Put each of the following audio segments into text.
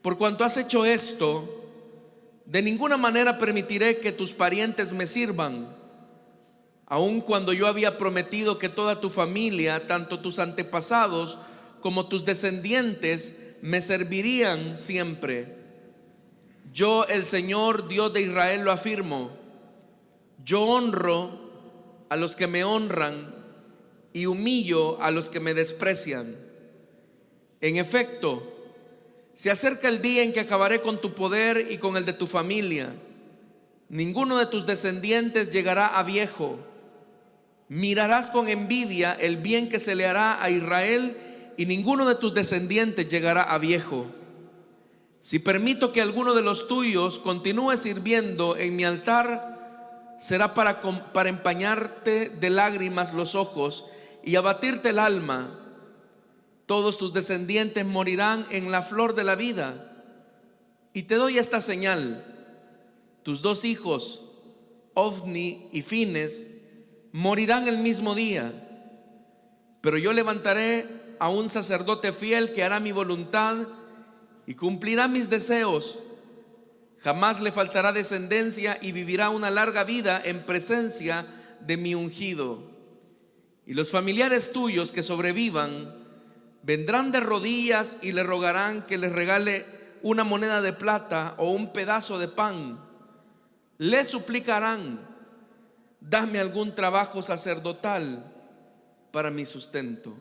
Por cuanto has hecho esto, de ninguna manera permitiré que tus parientes me sirvan, aun cuando yo había prometido que toda tu familia, tanto tus antepasados como tus descendientes, me servirían siempre. Yo, el Señor Dios de Israel, lo afirmo. Yo honro a los que me honran y humillo a los que me desprecian. En efecto, se acerca el día en que acabaré con tu poder y con el de tu familia. Ninguno de tus descendientes llegará a viejo. Mirarás con envidia el bien que se le hará a Israel, y ninguno de tus descendientes llegará a viejo. Si permito que alguno de los tuyos continúe sirviendo en mi altar, será para empañarte de lágrimas los ojos y abatirte el alma. Todos tus descendientes morirán en la flor de la vida. Y te doy esta señal: tus dos hijos, Ofni y Fines, morirán el mismo día. Pero yo levantaré a un sacerdote fiel que hará mi voluntad y cumplirá mis deseos. Jamás le faltará descendencia y vivirá una larga vida en presencia de mi ungido. Y los familiares tuyos que sobrevivan vendrán de rodillas y le rogarán que les regale una moneda de plata o un pedazo de pan. Le suplicarán: dame algún trabajo sacerdotal para mi sustento.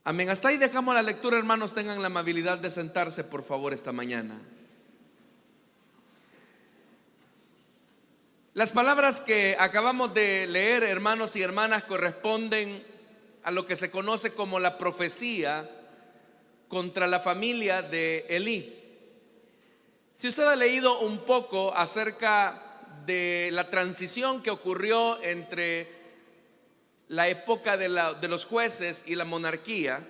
Amén. Hasta ahí dejamos la lectura, hermanos. Tengan la amabilidad de sentarse, por favor, esta mañana. Las palabras que acabamos de leer, hermanos y hermanas, corresponden a lo que se conoce como la profecía contra la familia de Elí. Si usted ha leído un poco acerca de la transición que ocurrió entre la época de los jueces y la monarquía,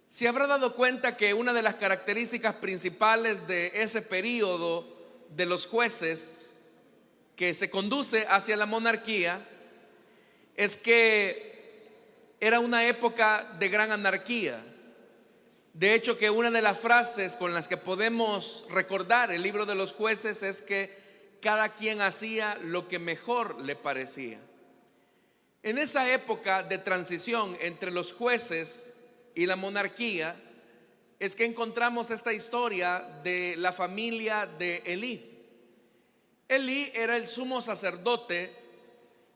se habrá dado cuenta que una de las características principales de ese periodo de los jueces que se conduce hacia la monarquía es que era una época de gran anarquía. De hecho, que una de las frases con las que podemos recordar el libro de los jueces es que cada quien hacía lo que mejor le parecía. En esa época de transición entre los jueces y la monarquía es que encontramos esta historia de la familia de Elí. Elí era el sumo sacerdote,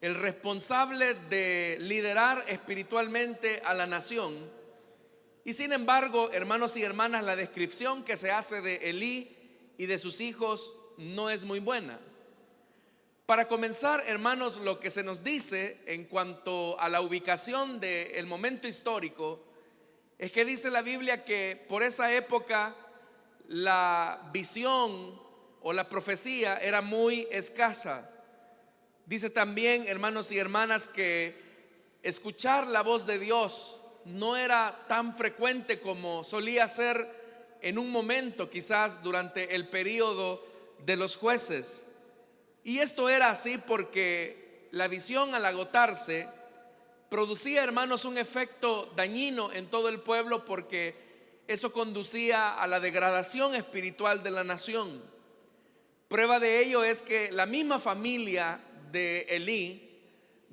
el responsable de liderar espiritualmente a la nación. Y sin embargo, hermanos y hermanas, la descripción que se hace de Elí y de sus hijos no es muy buena. Para comenzar, hermanos, lo que se nos dice en cuanto a la ubicación del momento histórico es que dice la Biblia que por esa época la visión o la profecía era muy escasa. Dice también, hermanos y hermanas, que escuchar la voz de Dios no era tan frecuente como solía ser en un momento, quizás durante el periodo de los jueces. Y esto era así porque la visión, al agotarse, producía, hermanos, un efecto dañino en todo el pueblo, porque eso conducía a la degradación espiritual de la nación. Prueba de ello es que la misma familia de Elí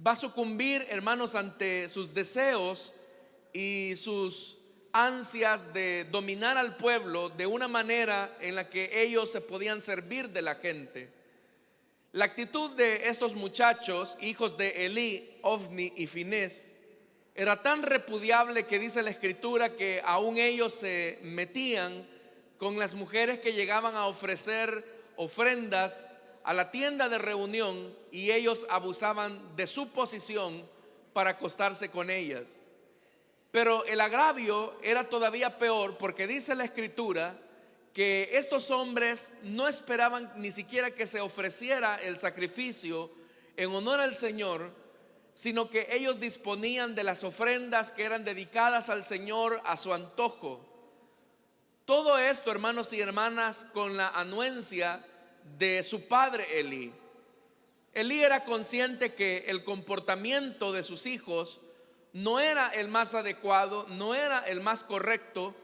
va a sucumbir, hermanos, ante sus deseos y sus ansias de dominar al pueblo de una manera en la que ellos se podían servir de la gente. La actitud de estos muchachos, hijos de Elí, Ofni y Finés, era tan repudiable que dice la escritura que aún ellos se metían con las mujeres que llegaban a ofrecer ofrendas a la tienda de reunión, y ellos abusaban de su posición para acostarse con ellas. Pero el agravio era todavía peor, porque dice la escritura que estos hombres no esperaban ni siquiera que se ofreciera el sacrificio en honor al Señor, sino que ellos disponían de las ofrendas que eran dedicadas al Señor a su antojo. Todo esto, hermanos y hermanas, con la anuencia de su padre Elí. Elí era consciente que el comportamiento de sus hijos no era el más adecuado, no era el más correcto,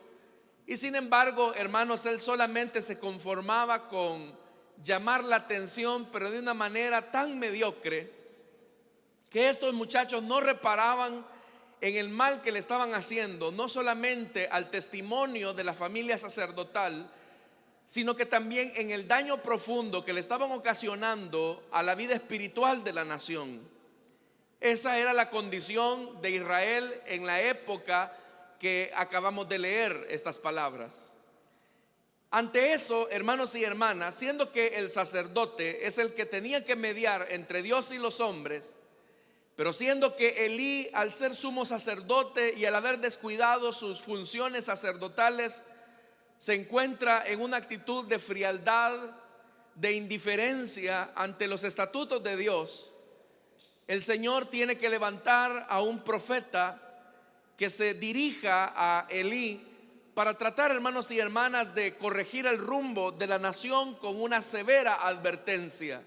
Y sin embargo, hermanos, él solamente se conformaba con llamar la atención, pero de una manera tan mediocre, que estos muchachos no reparaban en el mal que le estaban haciendo, no solamente al testimonio de la familia sacerdotal, sino que también en el daño profundo que le estaban ocasionando a la vida espiritual de la nación. Esa era la condición de Israel en la época que acabamos de leer estas palabras. Ante eso, hermanos y hermanas, siendo que el sacerdote es el que tenía que mediar entre Dios y los hombres, pero siendo que Elí, al ser sumo sacerdote y al haber descuidado sus funciones sacerdotales, se encuentra en una actitud de frialdad, de indiferencia ante los estatutos de Dios, el Señor tiene que levantar a un profeta que se dirija a Elí para tratar, hermanos y hermanas, de corregir el rumbo de la nación con una severa advertencia.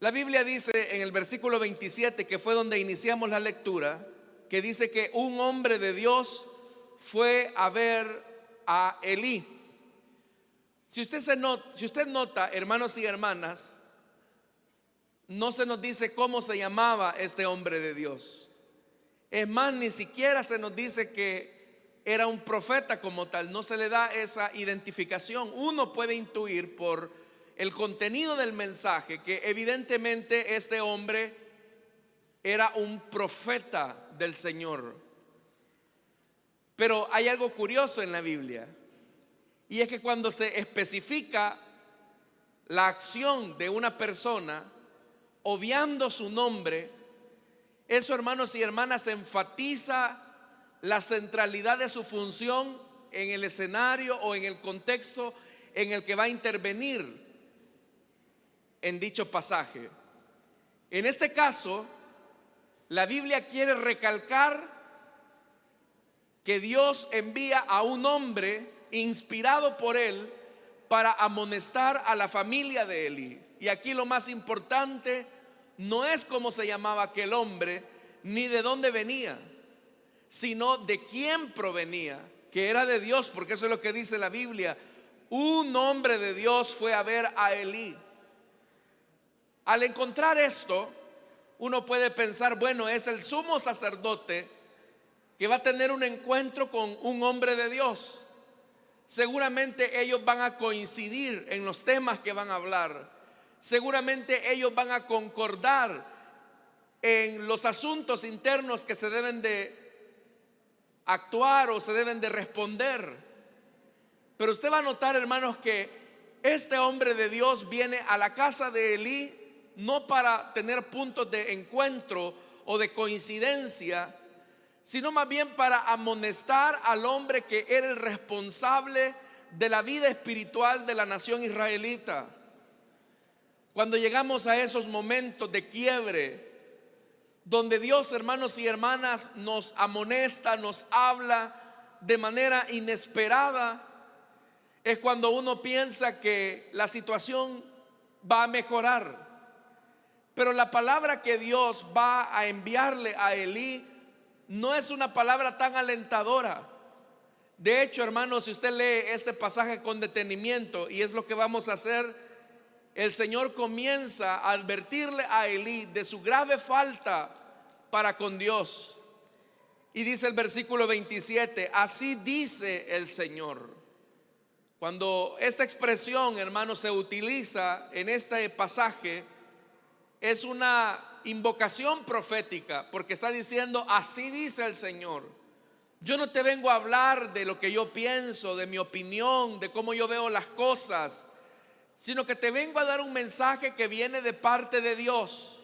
La Biblia dice en el versículo 27, que fue donde iniciamos la lectura, que dice que un hombre de Dios fue a ver a Elí. Si usted nota, hermanos y hermanas, no se nos dice cómo se llamaba este hombre de Dios. Es más, ni siquiera se nos dice que era un profeta como tal. No se le da esa identificación. Uno puede intuir por el contenido del mensaje que evidentemente este hombre era un profeta del Señor. Pero hay algo curioso en la Biblia, y es que cuando se especifica la acción de una persona, obviando su nombre, eso, hermanos y hermanas, enfatiza la centralidad de su función en el escenario o en el contexto en el que va a intervenir en dicho pasaje. En este caso, la Biblia quiere recalcar que Dios envía a un hombre inspirado por él para amonestar a la familia de Elí. Y aquí lo más importante no es cómo se llamaba aquel hombre, ni de dónde venía, sino de quién provenía, que era de Dios, porque eso es lo que dice la Biblia. Un hombre de Dios fue a ver a Elí. Al encontrar esto, uno puede pensar, bueno, es el sumo sacerdote que va a tener un encuentro con un hombre de Dios. Seguramente ellos van a coincidir en los temas que van a hablar. Seguramente ellos van a concordar en los asuntos internos que se deben de actuar o se deben de responder. Pero usted va a notar, hermanos, que este hombre de Dios viene a la casa de Elí no para tener puntos de encuentro o de coincidencia, sino más bien para amonestar al hombre que era el responsable de la vida espiritual de la nación israelita. Cuando llegamos a esos momentos de quiebre, donde Dios, hermanos y hermanas, nos amonesta, nos habla de manera inesperada, es cuando uno piensa que la situación va a mejorar. Pero la palabra que Dios va a enviarle a Elí no es una palabra tan alentadora. De hecho, hermanos, si usted lee este pasaje con detenimiento, y es lo que vamos a hacer, el Señor comienza a advertirle a Elí de su grave falta para con Dios. Y dice el versículo 27, así dice el Señor. Cuando esta expresión, hermanos, se utiliza en este pasaje, es una invocación profética, porque está diciendo, así dice el Señor. Yo no te vengo a hablar de lo que yo pienso, de mi opinión, de cómo yo veo las cosas, sino que te vengo a dar un mensaje que viene de parte de Dios.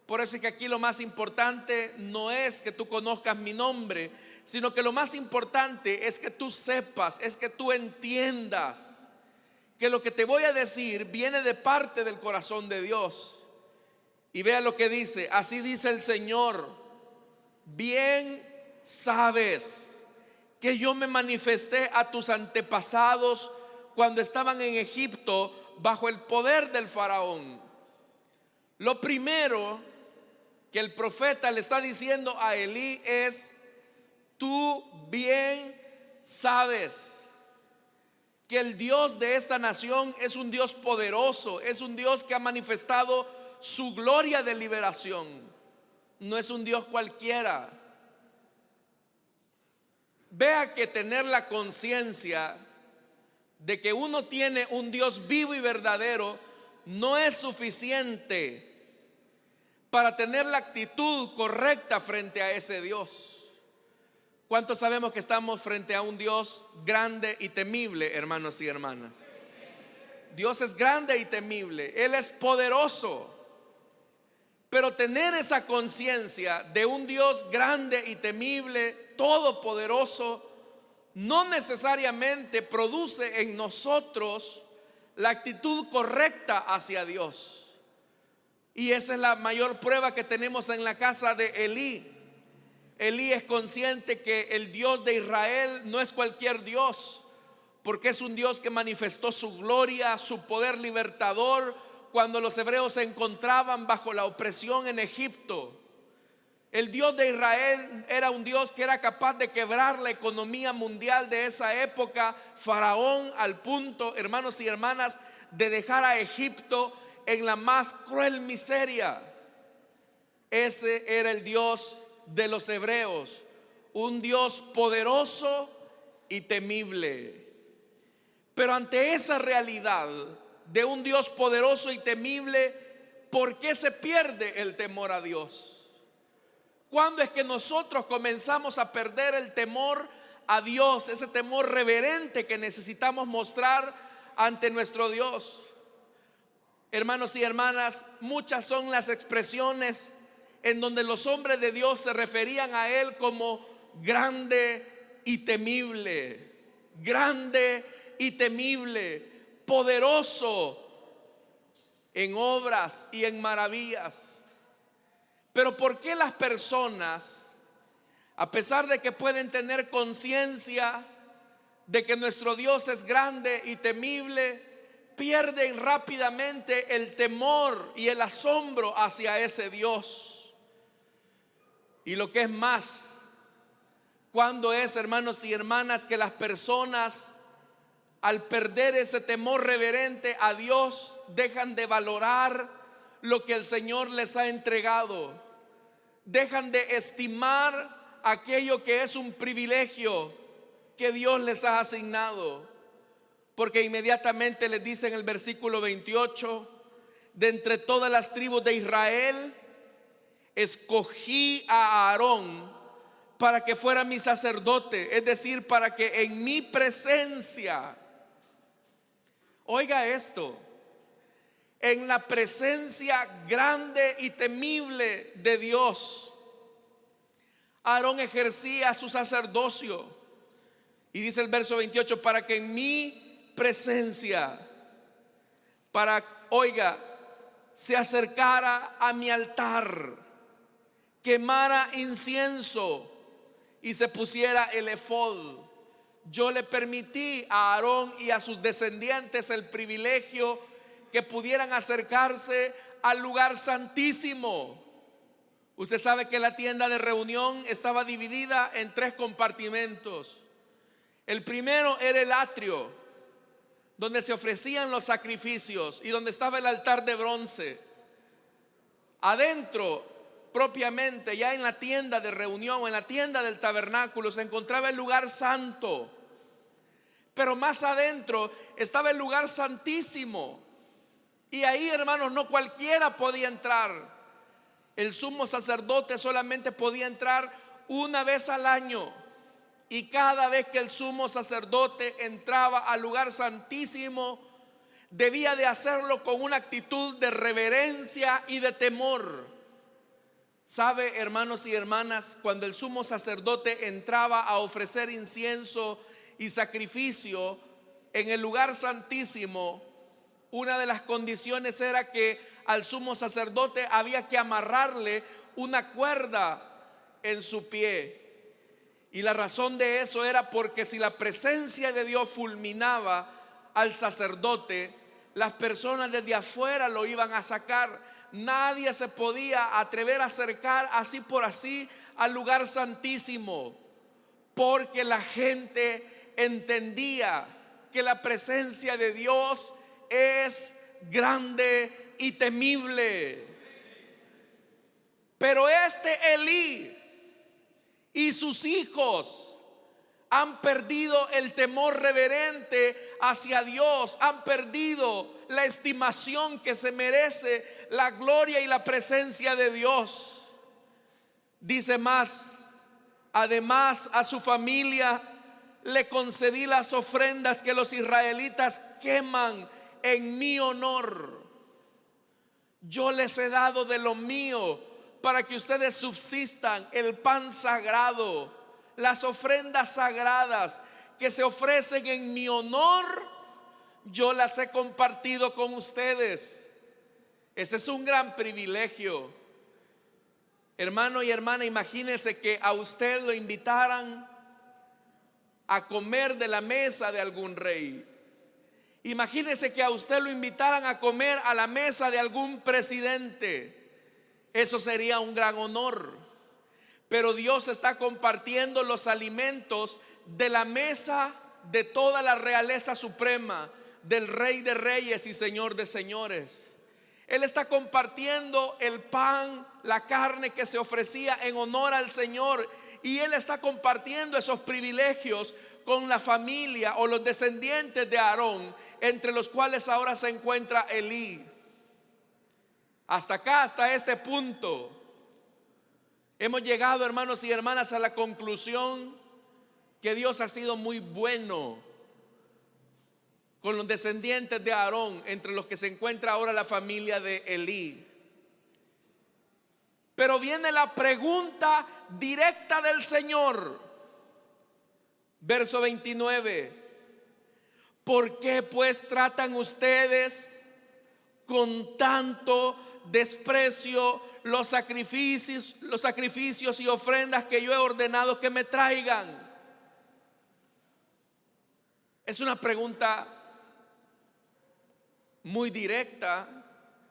Por eso es que aquí lo más importante no es que tú conozcas mi nombre, sino que lo más importante es que tú sepas, es que tú entiendas que lo que te voy a decir viene de parte del corazón de Dios. Y vea lo que dice, así dice el Señor, bien sabes que yo me manifesté a tus antepasados cuando estaban en Egipto bajo el poder del faraón. Lo primero que el profeta le está diciendo a Elí es, tú bien sabes que el Dios de esta nación es un Dios poderoso, es un Dios que ha manifestado su gloria de liberación. No es un Dios cualquiera. Vea que tener la conciencia de que uno tiene un Dios vivo y verdadero no es suficiente para tener la actitud correcta frente a ese Dios. ¿Cuántos sabemos que estamos frente a un Dios grande y temible, hermanos y hermanas? Dios es grande y temible, Él es poderoso. Pero tener esa conciencia de un Dios grande y temible, todopoderoso, no necesariamente produce en nosotros la actitud correcta hacia Dios. Y esa es la mayor prueba que tenemos en la casa de Elí. Elí es consciente que el Dios de Israel no es cualquier Dios, porque es un Dios que manifestó su gloria, su poder libertador cuando los hebreos se encontraban bajo la opresión en Egipto. El Dios de Israel era un Dios que era capaz de quebrar la economía mundial de esa época, Faraón, al punto, hermanos y hermanas, de dejar a Egipto en la más cruel miseria. Ese era el Dios de los hebreos, un Dios poderoso y temible. Pero ante esa realidad de un Dios poderoso y temible, ¿por qué se pierde el temor a Dios? ¿Cuándo es que nosotros comenzamos a perder el temor a Dios? Ese temor reverente que necesitamos mostrar ante nuestro Dios. Hermanos y hermanas, muchas son las expresiones en donde los hombres de Dios se referían a Él como grande y temible, grande y temible, poderoso en obras y en maravillas. Pero ¿por qué las personas, a pesar de que pueden tener conciencia de que nuestro Dios es grande y temible, pierden rápidamente el temor y el asombro hacia ese Dios? Y lo que es más, cuando es, hermanos y hermanas, que las personas, al perder ese temor reverente a Dios, dejan de valorar lo que el Señor les ha entregado, dejan de estimar aquello que es un privilegio que Dios les ha asignado, porque inmediatamente les dice en el versículo 28: de entre todas las tribus de Israel escogí a Aarón para que fuera mi sacerdote, es decir, para que en mi presencia, oiga esto, en la presencia grande y temible de Dios, Aarón ejercía su sacerdocio. Y dice el verso 28: para que en mi presencia, se acercara a mi altar, quemara incienso y se pusiera el efod. Yo le permití a Aarón y a sus descendientes el privilegio que pudieran acercarse al lugar santísimo. Usted sabe que la tienda de reunión estaba dividida en 3 compartimentos. El primero era el atrio, donde se ofrecían los sacrificios y donde estaba el altar de bronce. Adentro, propiamente, ya en la tienda de reunión, en la tienda del tabernáculo, se encontraba el lugar santo. Pero más adentro estaba el lugar santísimo. Y ahí, hermanos, no cualquiera podía entrar. El sumo sacerdote solamente podía entrar una vez al año. Y cada vez que el sumo sacerdote entraba al lugar santísimo, debía de hacerlo con una actitud de reverencia y de temor. ¿Sabe, hermanos y hermanas? Cuando el sumo sacerdote entraba a ofrecer incienso y sacrificio en el lugar santísimo, una de las condiciones era que al sumo sacerdote había que amarrarle una cuerda en su pie. Y la razón de eso era porque si la presencia de Dios fulminaba al sacerdote, las personas desde afuera lo iban a sacar. Nadie se podía atrever a acercar así por así al lugar santísimo, porque la gente entendía que la presencia de Dios es grande y temible. Pero este Elí y sus hijos han perdido el temor reverente hacia Dios, han perdido la estimación que se merece la gloria y la presencia de Dios. Dice más: además a su familia le concedí las ofrendas que los israelitas queman en mi honor. Yo les he dado de lo mío para que ustedes subsistan, el pan sagrado, las ofrendas sagradas que se ofrecen en mi honor, yo las he compartido con ustedes. Ese es un gran privilegio. Hermano y hermana, imagínese que a usted lo invitaran a comer de la mesa de algún rey. Imagínese que a usted lo invitaran a comer a la mesa de algún presidente. Eso sería un gran honor. Pero Dios está compartiendo los alimentos de la mesa de toda la realeza suprema, del Rey de Reyes y Señor de Señores. Él está compartiendo el pan, la carne que se ofrecía en honor al Señor, y Él está compartiendo esos privilegios con la familia o los descendientes de Aarón, entre los cuales ahora se encuentra Elí. Hasta acá, hasta este punto, hemos llegado, hermanos y hermanas, a la conclusión que Dios ha sido muy bueno con los descendientes de Aarón, entre los que se encuentra ahora la familia de Elí. Pero viene la pregunta directa del Señor. Verso 29. ¿Por qué pues tratan ustedes con tanto desprecio los sacrificios y ofrendas que yo he ordenado que me traigan? Es una pregunta muy directa,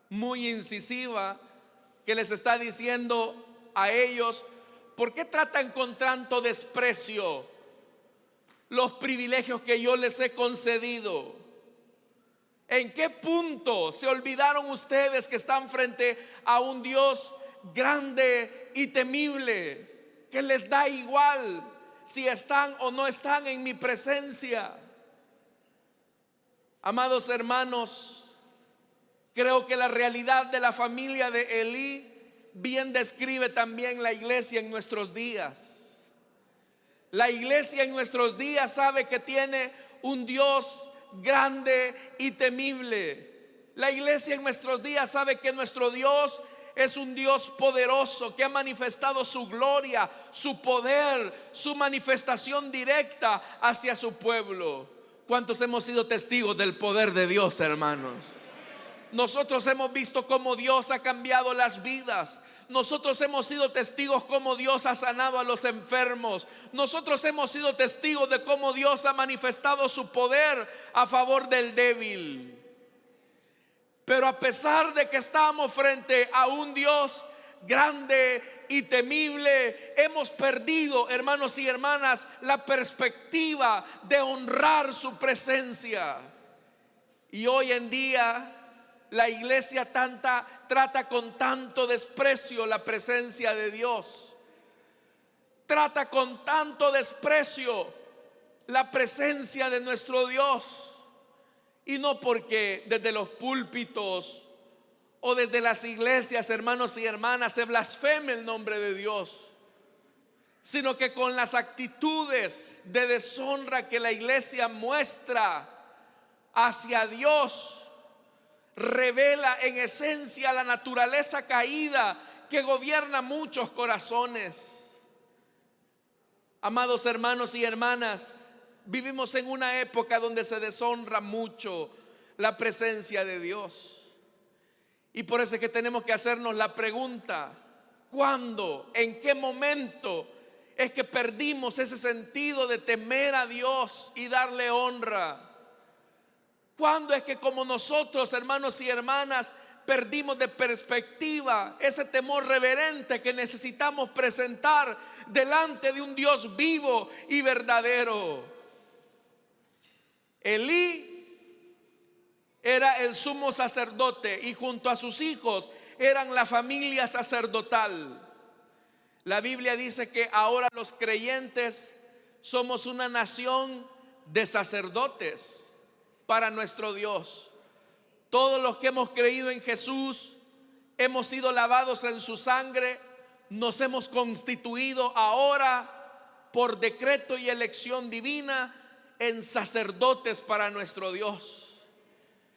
muy incisiva, que les está diciendo a ellos: ¿por qué tratan con tanto desprecio los privilegios que yo les he concedido? ¿En qué punto se olvidaron ustedes que están frente a un Dios grande y temible, que les da igual si están o no están en mi presencia? Amados hermanos, creo que la realidad de la familia de Elí bien describe también la iglesia en nuestros días. La iglesia en nuestros días sabe que tiene un Dios grande y temible. La iglesia en nuestros días sabe que nuestro Dios es un Dios poderoso, que ha manifestado su gloria, su poder, su manifestación directa hacia su pueblo. ¿Cuántos hemos sido testigos del poder de Dios, hermanos? Nosotros hemos visto cómo Dios ha cambiado las vidas. Nosotros hemos sido testigos cómo Dios ha sanado a los enfermos. Nosotros hemos sido testigos de cómo Dios ha manifestado su poder a favor del débil. Pero a pesar de que estamos frente a un Dios grande y temible, hemos perdido, hermanos y hermanas, la perspectiva de honrar su presencia. Y hoy en día la iglesia trata con tanto desprecio la presencia de Dios. Trata con tanto desprecio la presencia de nuestro Dios. Y no porque desde los púlpitos o desde las iglesias, hermanos y hermanas, se blasfeme el nombre de Dios, sino que con las actitudes de deshonra que la iglesia muestra hacia Dios, revela en esencia la naturaleza caída que gobierna muchos corazones. Amados hermanos y hermanas, vivimos en una época donde se deshonra mucho la presencia de Dios. Y por eso es que tenemos que hacernos la pregunta: ¿cuándo, en qué momento es que perdimos ese sentido de temer a Dios y darle honra? ¿Cuándo es que como nosotros, hermanos y hermanas, perdimos de perspectiva ese temor reverente que necesitamos presentar delante de un Dios vivo y verdadero? Elí era el sumo sacerdote y junto a sus hijos eran la familia sacerdotal. La Biblia dice que ahora los creyentes somos una nación de sacerdotes para nuestro Dios. Todos los que hemos creído en Jesús, hemos sido lavados en su sangre, nos hemos constituido ahora por decreto y elección divina en sacerdotes para nuestro Dios.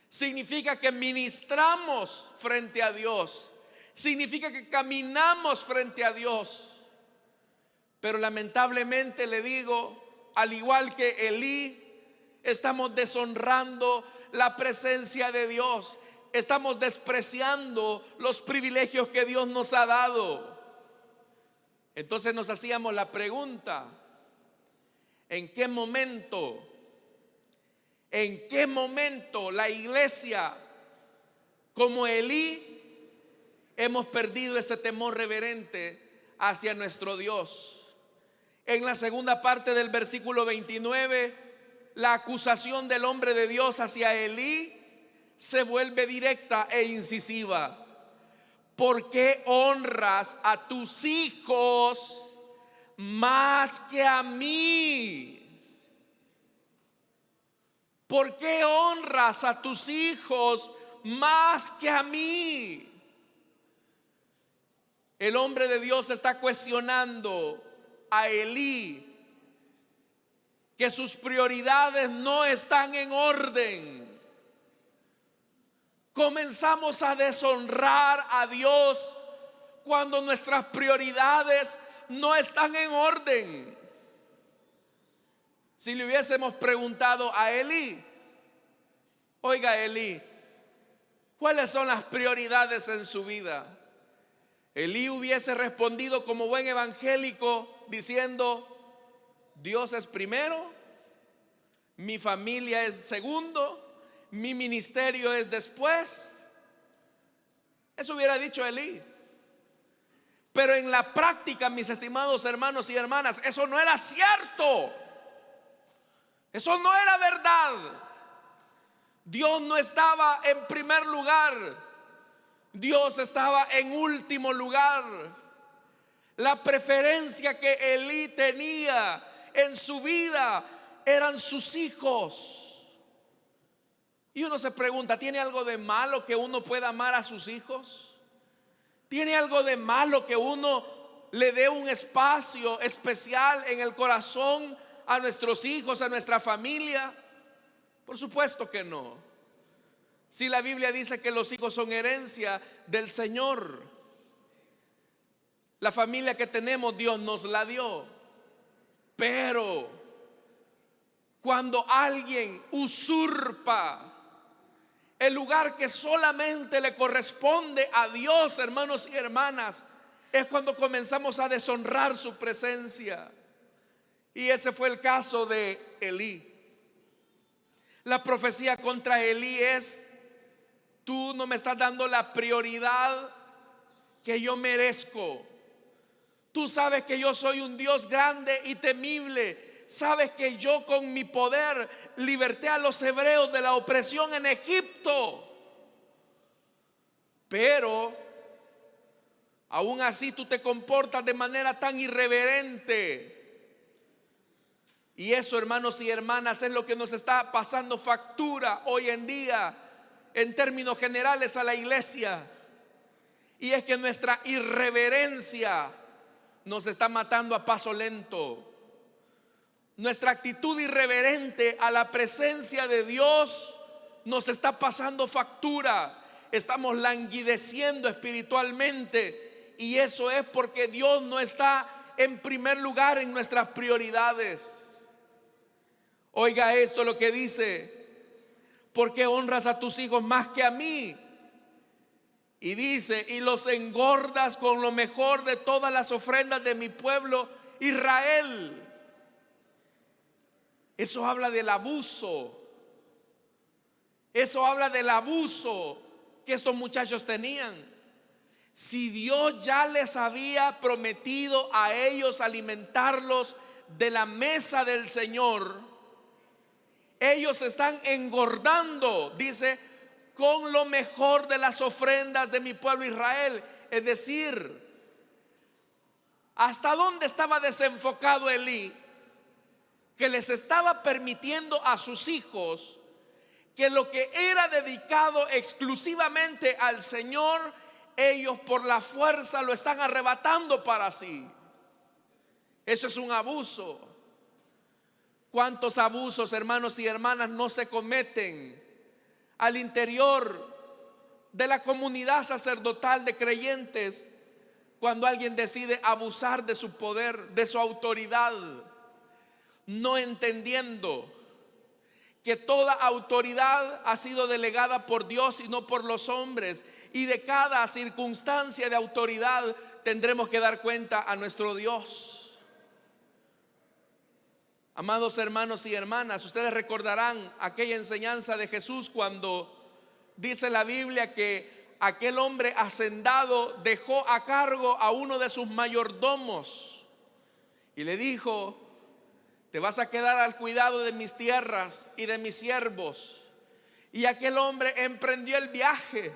Significa que ministramos frente a Dios. Significa que caminamos frente a Dios. Pero lamentablemente le digo, al igual que Elí, estamos deshonrando la presencia de Dios. Estamos despreciando los privilegios que Dios nos ha dado. Entonces nos hacíamos la pregunta: ¿en qué momento la iglesia, como Elí, hemos perdido ese temor reverente hacia nuestro Dios? En la segunda parte del versículo 29, la acusación del hombre de Dios hacia Elí se vuelve directa e incisiva. ¿Por qué honras a tus hijos más que a mí? ¿Por qué honras a tus hijos más que a mí? El hombre de Dios está cuestionando a Elí que sus prioridades no están en orden. Comenzamos a deshonrar a Dios cuando nuestras prioridades no están en orden. Si le hubiésemos preguntado a Elí: oiga, Elí, ¿cuáles son las prioridades en su vida? Elí hubiese respondido como buen evangélico diciendo: Dios es primero, mi familia es segundo, mi ministerio es después. Eso hubiera dicho Elí. Pero en la práctica, mis estimados hermanos y hermanas, eso no era cierto. Eso no era verdad. Dios no estaba en primer lugar. Dios estaba en último lugar. La preferencia que Elí tenía en su vida eran sus hijos. Y uno se pregunta: ¿tiene algo de malo que uno pueda amar a sus hijos? ¿Tiene algo de malo que uno le dé un espacio especial en el corazón a nuestros hijos, a nuestra familia? Por supuesto que no. Si la Biblia dice que los hijos son herencia del Señor, la familia que tenemos Dios nos la dio. Pero cuando alguien usurpa el lugar que solamente le corresponde a Dios, hermanos y hermanas, es cuando comenzamos a deshonrar su presencia. Y ese fue el caso de Elí. La profecía contra Elí es: tú no me estás dando la prioridad que yo merezco. Tú sabes que yo soy un Dios grande y temible. Sabes que yo con mi poder liberté a los hebreos de la opresión en Egipto. Pero aún así tú te comportas de manera tan irreverente. Y eso, hermanos y hermanas, es lo que nos está pasando factura hoy en día en términos generales a la iglesia. Y es que nuestra irreverencia nos está matando a paso lento. Nuestra actitud irreverente a la presencia de Dios nos está pasando factura. Estamos languideciendo espiritualmente, y eso es porque Dios no está en primer lugar en nuestras prioridades. Oiga esto lo que dice: ¿por qué honras a tus hijos más que a mí? Y dice: y los engordas con lo mejor de todas las ofrendas de mi pueblo Israel. Eso habla del abuso. Eso habla del abuso que estos muchachos tenían. Si Dios ya les había prometido a ellos alimentarlos de la mesa del Señor, Ellos están engordando, dice, con lo mejor de las ofrendas de mi pueblo Israel. Es decir, ¿hasta dónde estaba desenfocado Elí? Que les estaba permitiendo a sus hijos que lo que era dedicado exclusivamente al Señor, ellos por la fuerza lo están arrebatando para sí. Eso es un abuso. ¿Cuántos abusos, hermanos y hermanas, no se cometen al interior de la comunidad sacerdotal de creyentes cuando alguien decide abusar de su poder, de su autoridad, no entendiendo que toda autoridad ha sido delegada por Dios y no por los hombres, y de cada circunstancia de autoridad tendremos que dar cuenta a nuestro Dios? Amados hermanos y hermanas, ustedes recordarán aquella enseñanza de Jesús cuando dice la Biblia que aquel hombre hacendado dejó a cargo a uno de sus mayordomos y le dijo: te vas a quedar al cuidado de mis tierras y de mis siervos. Y aquel hombre emprendió el viaje.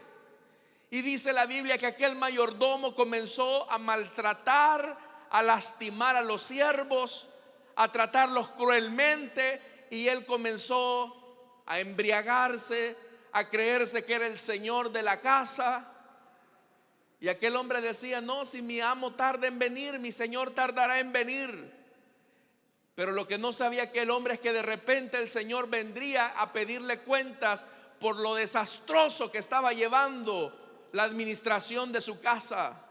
Y dice la Biblia que aquel mayordomo comenzó a maltratar, a lastimar a los siervos, a tratarlos cruelmente. Y él comenzó a embriagarse, a creerse que era el señor de la casa. Y aquel hombre decía: no, si mi amo tarda en venir, mi señor tardará en venir. Pero lo que no sabía aquel hombre es que de repente el Señor vendría a pedirle cuentas por lo desastroso que estaba llevando la administración de su casa.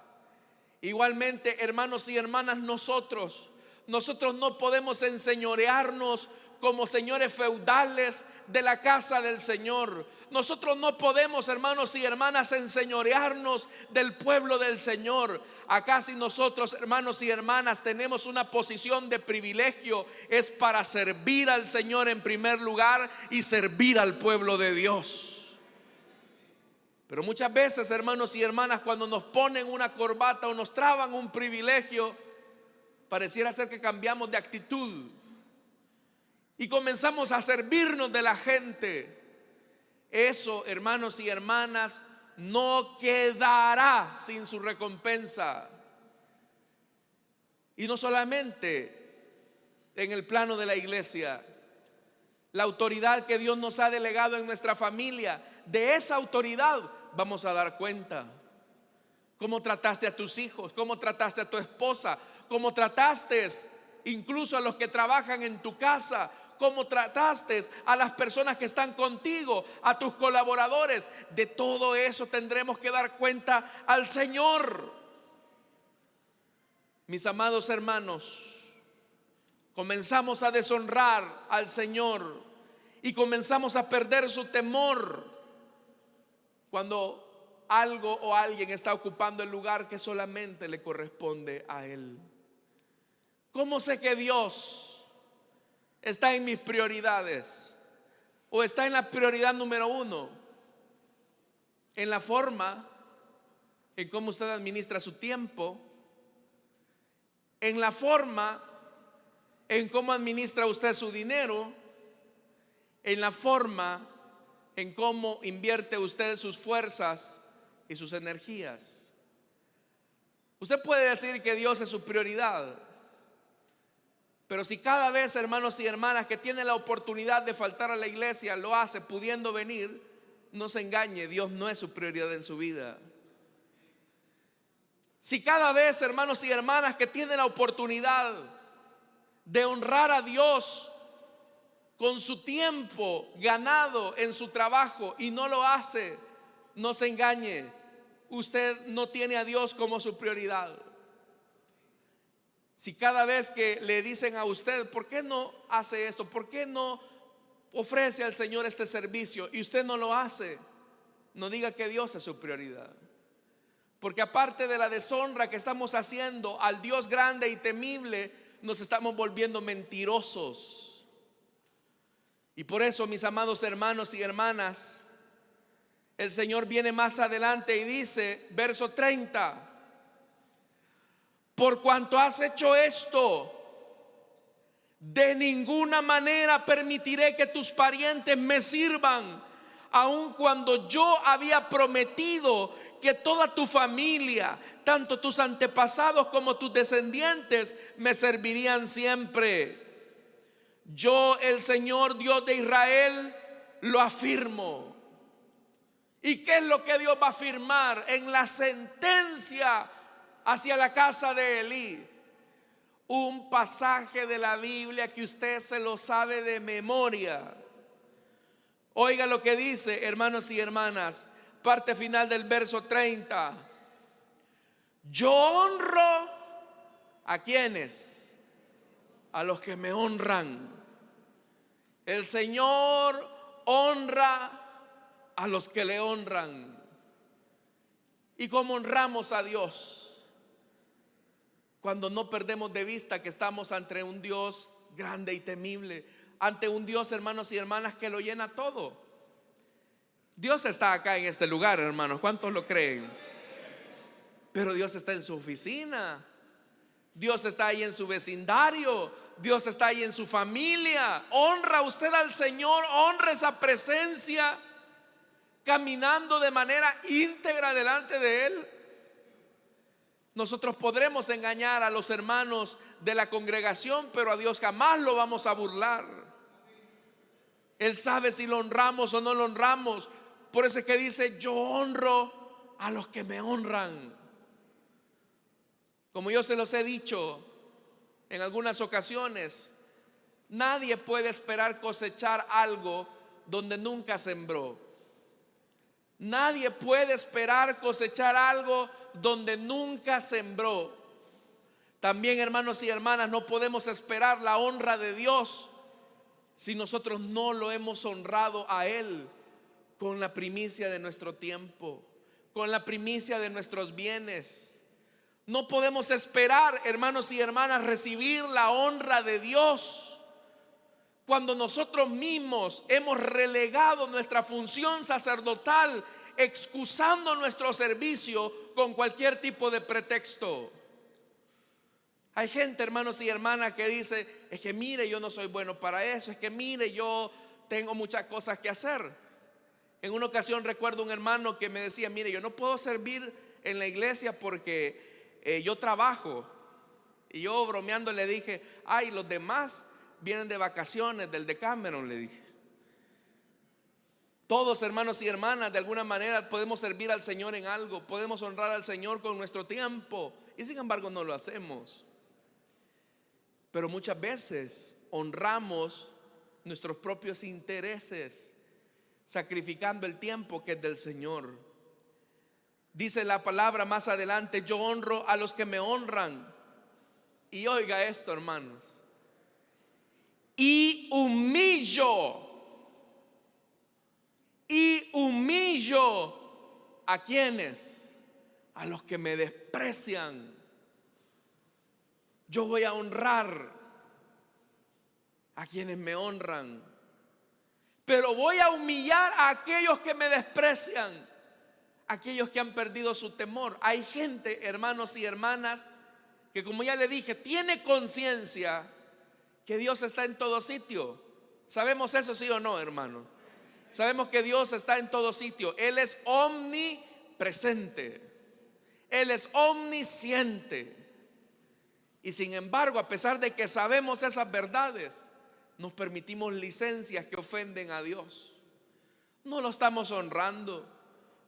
Igualmente, hermanos y hermanas, nosotros no podemos enseñorearnos como señores feudales de la casa del Señor. Nosotros no podemos, hermanos y hermanas, enseñorearnos del pueblo del Señor. Acá si nosotros, hermanos y hermanas, tenemos una posición de privilegio, es para servir al Señor en primer lugar y servir al pueblo de Dios. Pero muchas veces, hermanos y hermanas, cuando nos ponen una corbata o nos traban un privilegio, pareciera ser que cambiamos de actitud y comenzamos a servirnos de la gente. Eso, hermanos y hermanas, no quedará sin su recompensa. Y no solamente en el plano de la iglesia, la autoridad que Dios nos ha delegado en nuestra familia, de esa autoridad vamos a dar cuenta. Cómo trataste a tus hijos, cómo trataste a tu esposa, cómo trataste incluso a los que trabajan en tu casa, cómo trataste a las personas que están contigo, a tus colaboradores. De todo eso tendremos que dar cuenta al Señor. Mis amados hermanos, comenzamos a deshonrar al Señor y comenzamos a perder su temor cuando algo o alguien está ocupando el lugar que solamente le corresponde a Él. ¿Cómo sé que Dios está en mis prioridades o está en la prioridad número uno? En la forma en cómo usted administra su tiempo, en la forma en cómo administra usted su dinero, en la forma en cómo invierte usted sus fuerzas y sus energías. Usted puede decir que Dios es su prioridad, pero si cada vez, hermanos y hermanas, que tiene la oportunidad de faltar a la iglesia lo hace pudiendo venir, no se engañe, Dios no es su prioridad en su vida. Si cada vez, hermanos y hermanas, que tiene la oportunidad de honrar a Dios con su tiempo ganado en su trabajo y no lo hace, no se engañe, usted no tiene a Dios como su prioridad. Si cada vez que le dicen a usted: ¿por qué no hace esto? ¿Por qué no ofrece al Señor este servicio? Y usted no lo hace, no diga que Dios es su prioridad. Porque aparte de la deshonra que estamos haciendo al Dios grande y temible, nos estamos volviendo mentirosos. Y por eso, mis amados hermanos y hermanas, el Señor viene más adelante y dice, verso 30: por cuanto has hecho esto, De ninguna manera permitiré que tus parientes me sirvan, aun cuando yo había prometido que toda tu familia, tanto tus antepasados como tus descendientes, me servirían siempre. Yo, el Señor Dios de Israel, lo afirmo. ¿Y qué es lo que Dios va a afirmar en la sentencia hacia la casa de Elí? Un pasaje de la Biblia que usted se lo sabe de memoria. Oiga lo que dice, hermanos y hermanas, parte final del verso 30. Yo honro ¿a quiénes? A los que me honran. El Señor honra a los que le honran. ¿Y cómo honramos a Dios? Cuando no perdemos de vista que estamos ante un Dios grande y temible, ante un Dios, hermanos y hermanas, que lo llena todo. Dios está acá en este lugar, hermanos, ¿cuántos lo creen? Pero Dios está en su oficina, Dios está ahí en su vecindario, Dios está ahí en su familia. Honra usted al Señor, honra esa presencia, caminando de manera íntegra delante de Él. Nosotros podremos engañar a los hermanos de la congregación, pero a Dios jamás lo vamos a burlar. Él sabe si lo honramos o no lo honramos. Por eso es que dice: yo honro a los que me honran. Como yo se los he dicho en algunas ocasiones, nadie puede esperar cosechar algo donde nunca sembró. Nadie puede esperar cosechar algo donde nunca sembró. También, hermanos y hermanas, no podemos esperar la honra de Dios si nosotros no lo hemos honrado a Él con la primicia de nuestro tiempo, con la primicia de nuestros bienes. No podemos esperar, hermanos y hermanas, recibir la honra de Dios cuando nosotros mismos hemos relegado nuestra función sacerdotal, excusando nuestro servicio con cualquier tipo de pretexto. Hay gente, hermanos y hermanas, que dice: es que mire, yo no soy bueno para eso, es que mire, yo tengo muchas cosas que hacer. En una ocasión recuerdo un hermano que me decía: mire, yo no puedo servir en la iglesia porque yo trabajo. Y yo bromeando le dije: ay, los demás vienen de vacaciones del Decameron, le dije. Todos, hermanos y hermanas, de alguna manera podemos servir al Señor en algo, podemos honrar al Señor con nuestro tiempo, y sin embargo no lo hacemos. Pero muchas veces honramos nuestros propios intereses, sacrificando el tiempo que es del Señor. Dice la palabra más adelante: yo honro a los que me honran. Y oiga esto, hermanos: y humillo ¿a quiénes? A los que me desprecian. Yo voy a honrar a quienes me honran, pero voy a humillar a aquellos que me desprecian, aquellos que han perdido su temor. Hay gente, hermanos y hermanas, que, como ya le dije, tiene conciencia que Dios está en todo sitio. ¿Sabemos eso, sí o no, hermano? Sabemos que Dios está en todo sitio. Él es omnipresente, Él es omnisciente. Y sin embargo, a pesar de que sabemos esas verdades, nos permitimos licencias que ofenden a Dios. No lo estamos honrando.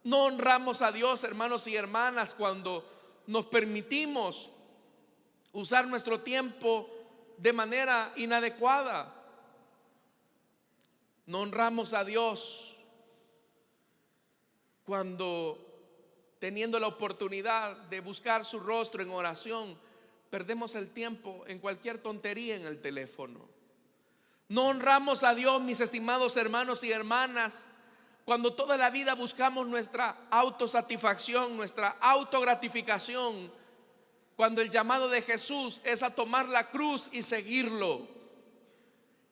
No honramos a Dios, hermanos y hermanas, cuando nos permitimos usar nuestro tiempo de manera inadecuada. No honramos a Dios cuando, teniendo la oportunidad de buscar su rostro en oración, perdemos el tiempo en cualquier tontería en el teléfono. No honramos a Dios, mis estimados hermanos y hermanas, cuando toda la vida buscamos nuestra autosatisfacción, nuestra autogratificación, cuando el llamado de Jesús es a tomar la cruz y seguirlo.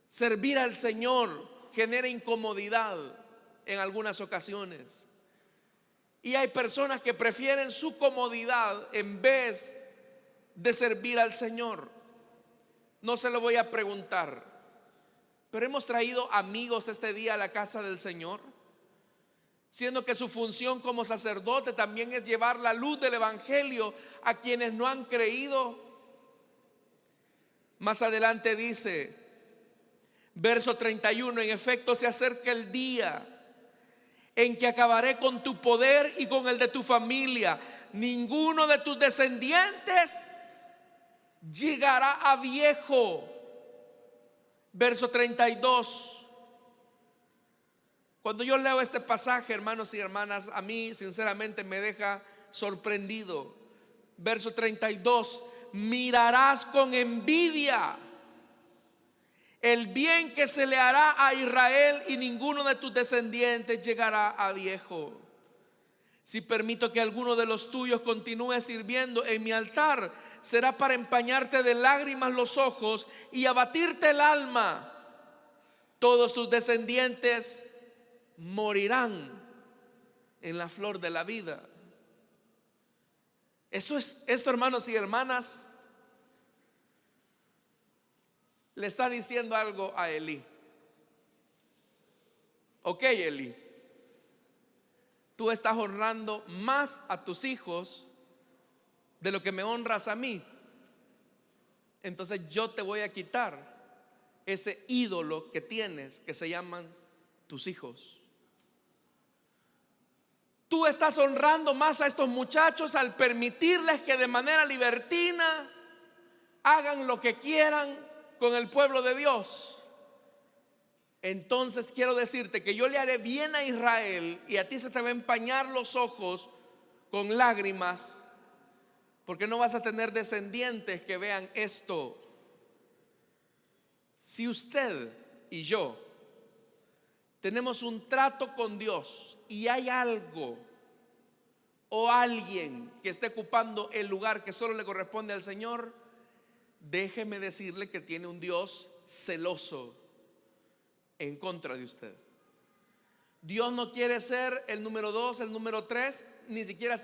Servir al Señor genera incomodidad en algunas ocasiones, y hay personas que prefieren su comodidad en vez de servir al Señor. No se lo voy a preguntar, pero hemos traído amigos este día a la casa del Señor, siendo que su función como sacerdote también es llevar la luz del evangelio a quienes no han creído. Más adelante dice, verso 31, en efecto se acerca el día en que acabaré con tu poder y con el de tu familia. Ninguno de tus descendientes llegará a viejo. Verso 32. Cuando yo leo este pasaje, hermanos y hermanas, a mí sinceramente me deja sorprendido. Verso 32. Mirarás con envidia el bien que se le hará a Israel y ninguno de tus descendientes llegará a viejo. Si permito que alguno de los tuyos continúe sirviendo en mi altar, será para empañarte de lágrimas los ojos y abatirte el alma. Todos tus descendientes morirán en la flor de la vida. Esto, hermanos y hermanas, le está diciendo algo a Elí. Ok, Elí, tú estás honrando más a tus hijos de lo que me honras a mí. Entonces yo te voy a quitar ese ídolo que tienes, que se llaman tus hijos. Tú estás honrando más a estos muchachos al permitirles que de manera libertina hagan lo que quieran con el pueblo de Dios. Entonces quiero decirte que yo le haré bien a Israel y a ti se te va a empañar los ojos con lágrimas, porque no vas a tener descendientes que vean esto. Si usted y yo tenemos un trato con Dios y hay algo o alguien que esté ocupando el lugar que solo le corresponde al Señor, déjeme decirle que tiene un Dios celoso en contra de usted. Dios no quiere ser el número 2, el número 3, ni siquiera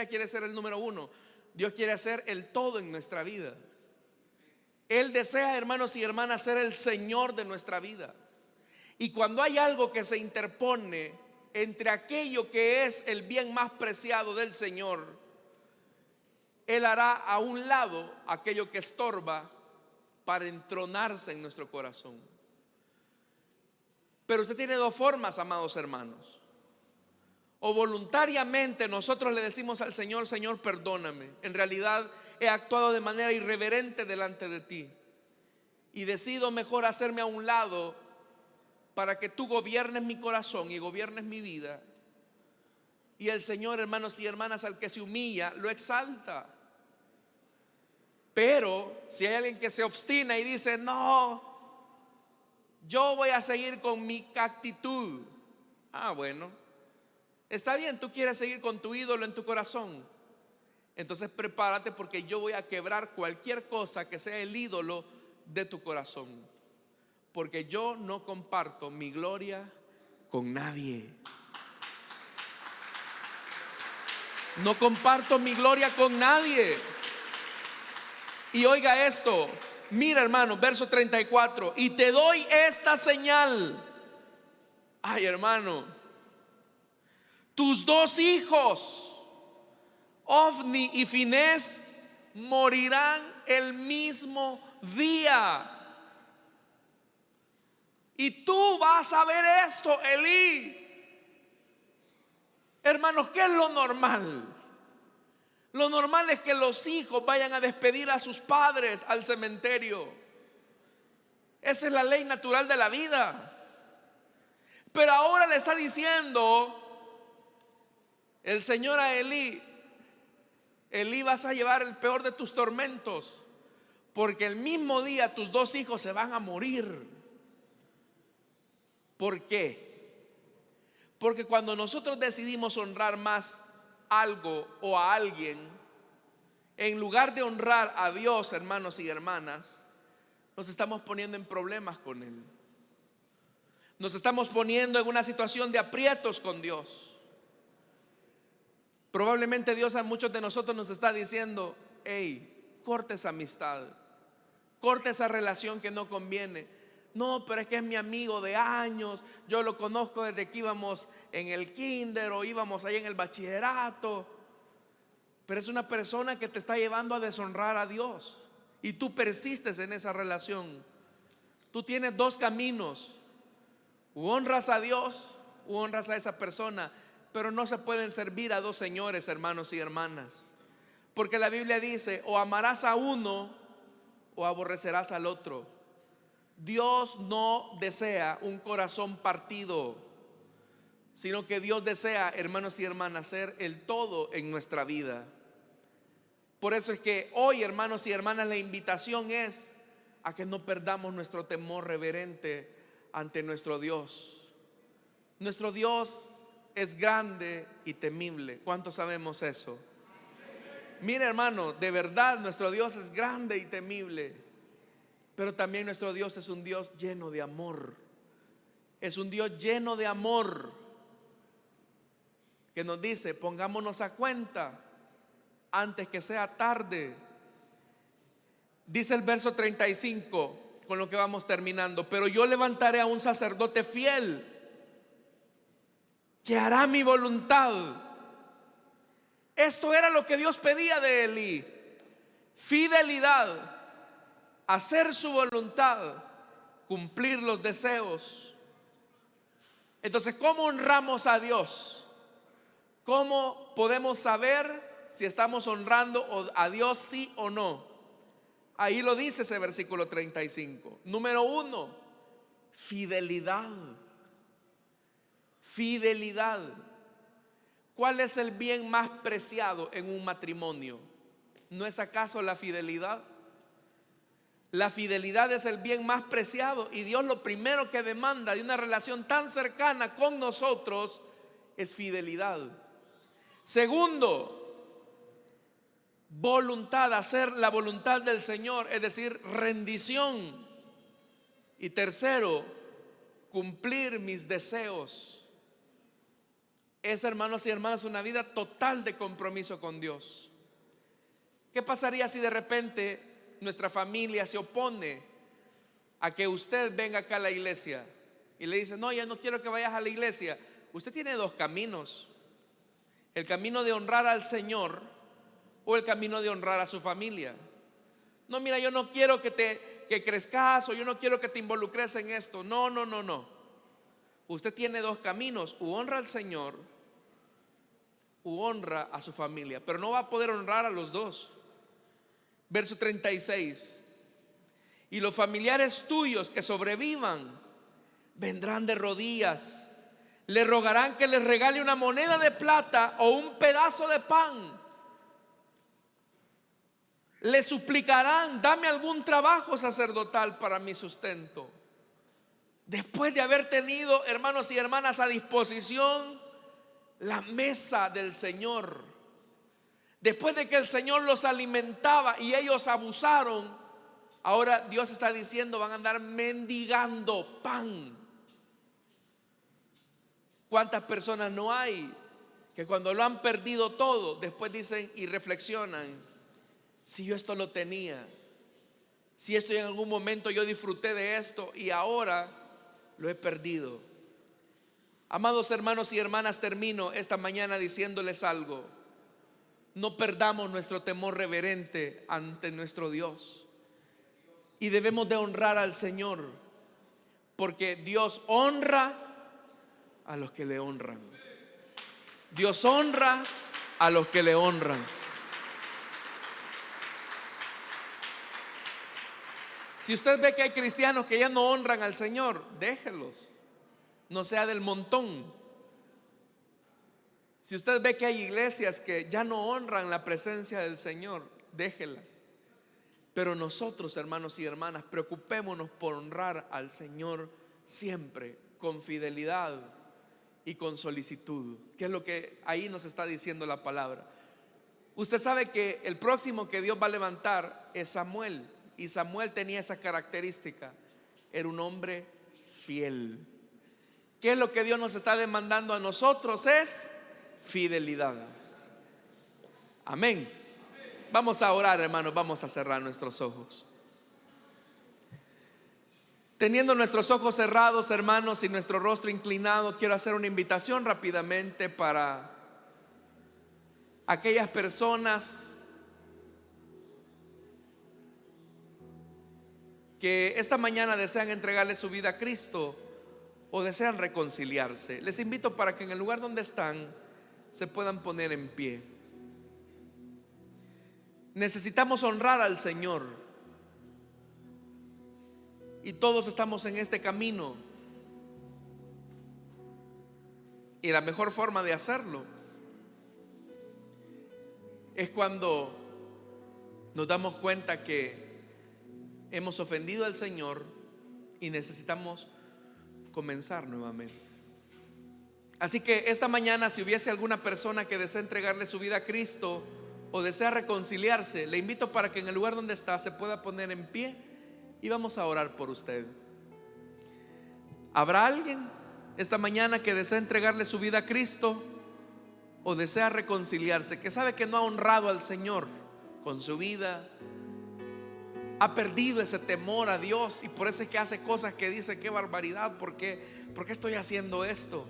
quiere ser el número 1. Dios quiere ser el todo en nuestra vida. Él desea, hermanos y hermanas, ser el Señor de nuestra vida. Y cuando hay algo que se interpone entre aquello que es el bien más preciado del Señor, Él hará a un lado aquello que estorba para entronarse en nuestro corazón. Pero usted tiene dos formas, amados hermanos. O voluntariamente nosotros le decimos al Señor: Señor, perdóname, en realidad he actuado de manera irreverente delante de ti y decido mejor hacerme a un lado para que tú gobiernes mi corazón y gobiernes mi vida. Y el Señor, hermanos y hermanas, al que se humilla, lo exalta. Pero si hay alguien que se obstina y dice: no, yo voy a seguir con mi actitud. Bueno, está bien, tú quieres seguir con tu ídolo en tu corazón. Entonces prepárate, porque yo voy a quebrar cualquier cosa que sea el ídolo de tu corazón. Porque yo no comparto mi gloria con nadie. No comparto mi gloria con nadie. Y oiga esto, mira, hermano, verso 34. Y te doy esta señal. Ay, hermano, tus dos hijos, Ofni y Finés, morirán el mismo día. Y tú vas a ver esto, Elí. Hermanos, ¿qué es lo normal? Lo normal es que los hijos vayan a despedir a sus padres al cementerio. Esa es la ley natural de la vida. Pero ahora le está diciendo el Señor a Elí: Elí, vas a llevar el peor de tus tormentos, porque el mismo día tus dos hijos se van a morir. ¿Por qué? Porque cuando nosotros decidimos honrar más algo o a alguien, en lugar de honrar a Dios, hermanos y hermanas, nos estamos poniendo en problemas con Él. Nos estamos poniendo en una situación de aprietos con Dios. Probablemente Dios a muchos de nosotros nos está diciendo: hey, corta esa amistad, Corta esa relación que no conviene. No, pero es que es mi amigo de años, yo lo conozco desde que íbamos en el kinder o íbamos ahí en el bachillerato. Pero es una persona que te está llevando a deshonrar a Dios y tú persistes en esa relación. Tú tienes dos caminos: u honras a Dios u honras a esa persona. Pero no se pueden servir a dos señores, hermanos y hermanas, porque la Biblia dice: o amarás a uno o aborrecerás al otro. Dios no desea un corazón partido, sino que Dios desea, hermanos y hermanas, ser el todo en nuestra vida. Por eso es que hoy, hermanos y hermanas, la invitación es a que no perdamos nuestro temor reverente ante nuestro Dios. Nuestro Dios es grande y temible. ¿Cuántos sabemos eso? Mire, hermano, de verdad nuestro Dios es grande y temible, pero también nuestro Dios es un Dios lleno de amor. Es un Dios lleno de amor, que nos dice: pongámonos a cuenta antes que sea tarde. Dice el verso 35, con lo que vamos terminando: pero yo levantaré a un sacerdote fiel, que hará mi voluntad. Esto era lo que Dios pedía de Elí: fidelidad, hacer su voluntad, cumplir los deseos. Entonces, ¿cómo honramos a Dios? ¿Cómo podemos saber si estamos honrando a Dios, sí o no? Ahí lo dice ese versículo 35. Número 1, fidelidad. Fidelidad. ¿Cuál es el bien más preciado en un matrimonio? ¿No es acaso la fidelidad? La fidelidad es el bien más preciado, y Dios lo primero que demanda de una relación tan cercana con nosotros es fidelidad. Segundo, voluntad, hacer la voluntad del Señor, es decir, rendición. Y tercero, cumplir mis deseos. Es, hermanos y hermanas, una vida total de compromiso con Dios. ¿Qué pasaría si de repente nuestra familia se opone a que usted venga acá a la iglesia y le dice: no, ya no quiero que vayas a la iglesia? Usted tiene dos caminos: el camino de honrar al Señor o el camino de honrar a su familia. No, mira, yo no quiero que crezcas, o yo no quiero que te involucres en esto. No. Usted tiene dos caminos: u honra al Señor u honra a su familia, pero no va a poder honrar a los dos. Verso 36: y los familiares tuyos que sobrevivan vendrán de rodillas, le rogarán que les regale una moneda de plata o un pedazo de pan. Le suplicarán: dame algún trabajo sacerdotal para mi sustento. Después de haber tenido, hermanos y hermanas, a disposición la mesa del Señor, después de que el Señor los alimentaba y ellos abusaron, ahora Dios está diciendo: van a andar mendigando pan. ¿Cuántas personas no hay que cuando lo han perdido todo, después dicen y reflexionan: si yo esto lo tenía, si esto en algún momento yo disfruté de esto y ahora lo he perdido? Amados hermanos y hermanas, termino esta mañana diciéndoles algo: no perdamos nuestro temor reverente ante nuestro Dios, y debemos de honrar al Señor, porque Dios honra a los que le honran. Dios honra a los que le honran. Si usted ve que hay cristianos que ya no honran al Señor, déjelos, no sea del montón. Si usted ve que hay iglesias que ya no honran la presencia del Señor, déjelas. Pero nosotros, hermanos y hermanas, preocupémonos por honrar al Señor siempre, con fidelidad y con solicitud, que es lo que ahí nos está diciendo la palabra. Usted sabe que el próximo que Dios va a levantar es Samuel, y Samuel tenía esa característica: era un hombre fiel. ¿Qué es lo que Dios nos está demandando a nosotros? Es fidelidad. Amén. Vamos a orar, hermanos, vamos a cerrar nuestros ojos. Teniendo nuestros ojos cerrados, hermanos, y nuestro rostro inclinado, quiero hacer una invitación rápidamente para aquellas personas que esta mañana desean entregarle su vida a Cristo o desean reconciliarse. Les invito para que en el lugar donde están se puedan poner en pie. Necesitamos honrar al Señor. Y todos estamos en este camino. Y la mejor forma de hacerlo es cuando nos damos cuenta que hemos ofendido al Señor y necesitamos comenzar nuevamente. Así que esta mañana, si hubiese alguna persona que desea entregarle su vida a Cristo o desea reconciliarse, le invito para que en el lugar donde está se pueda poner en pie y vamos a orar por usted. ¿Habrá alguien esta mañana que desea entregarle su vida a Cristo o desea reconciliarse, que sabe que no ha honrado al Señor con su vida, ha perdido ese temor a Dios y por eso es que hace cosas que dice: qué barbaridad, ¿por qué estoy haciendo esto?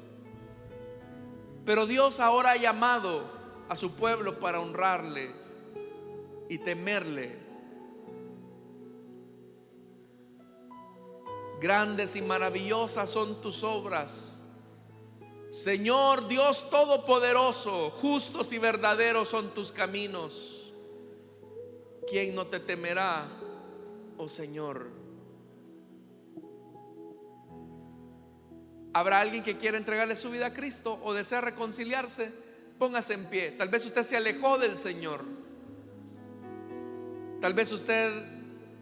Pero Dios ahora ha llamado a su pueblo para honrarle y temerle. Grandes y maravillosas son tus obras, Señor Dios Todopoderoso. Justos y verdaderos son tus caminos. ¿Quién no te temerá, oh Señor? ¿Habrá alguien que quiera entregarle su vida a Cristo o desea reconciliarse? Póngase en pie. Tal vez usted se alejó del Señor. Tal vez usted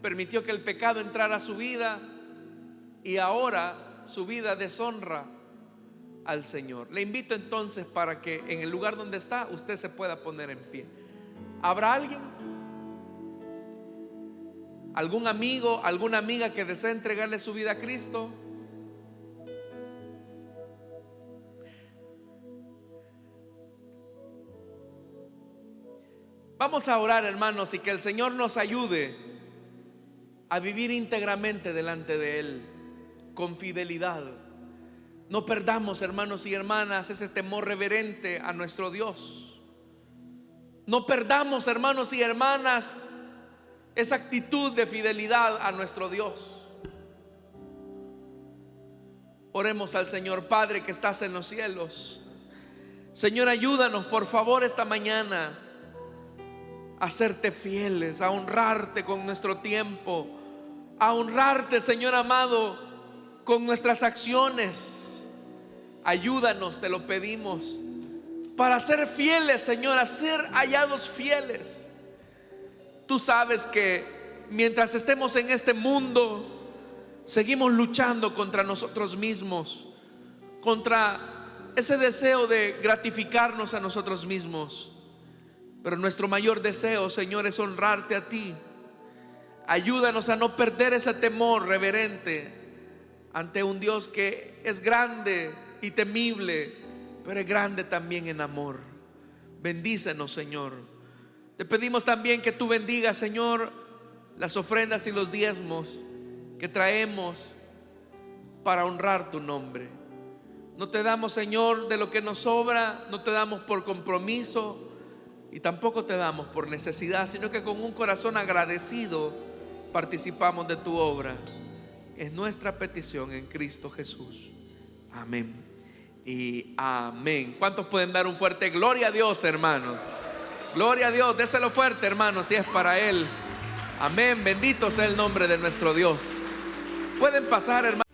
permitió que el pecado entrara a su vida y ahora su vida deshonra al Señor. Le invito entonces para que en el lugar donde está usted se pueda poner en pie. ¿Habrá alguien? ¿Algún amigo, alguna amiga que desea entregarle su vida a Cristo? Vamos a orar, hermanos, y que el Señor nos ayude a vivir íntegramente delante de Él, con fidelidad. No perdamos, hermanos y hermanas, ese temor reverente a nuestro Dios. No perdamos, hermanos y hermanas, esa actitud de fidelidad a nuestro Dios. Oremos al Señor. Padre que estás en los cielos, Señor, ayúdanos por favor esta mañana a serte fieles, a honrarte con nuestro tiempo, a honrarte, Señor amado, con nuestras acciones. Ayúdanos, te lo pedimos, para ser fieles, Señor, a ser hallados fieles. Tú sabes que mientras estemos en este mundo, seguimos luchando contra nosotros mismos, contra ese deseo de gratificarnos a nosotros mismos. Pero nuestro mayor deseo, Señor, es honrarte a ti. Ayúdanos a no perder ese temor reverente ante un Dios que es grande y temible, pero es grande también en amor. Bendícenos, Señor. Te pedimos también que tú bendigas, Señor, las ofrendas y los diezmos que traemos para honrar tu nombre. No te damos, Señor, de lo que nos sobra, no te damos por compromiso y tampoco te damos por necesidad, sino que con un corazón agradecido participamos de tu obra. Es nuestra petición en Cristo Jesús. Amén y amén. ¿Cuántos pueden dar un fuerte gloria a Dios, hermanos? Gloria a Dios, déselo fuerte, hermanos, si es para Él. Amén, bendito sea el nombre de nuestro Dios. Pueden pasar, hermanos.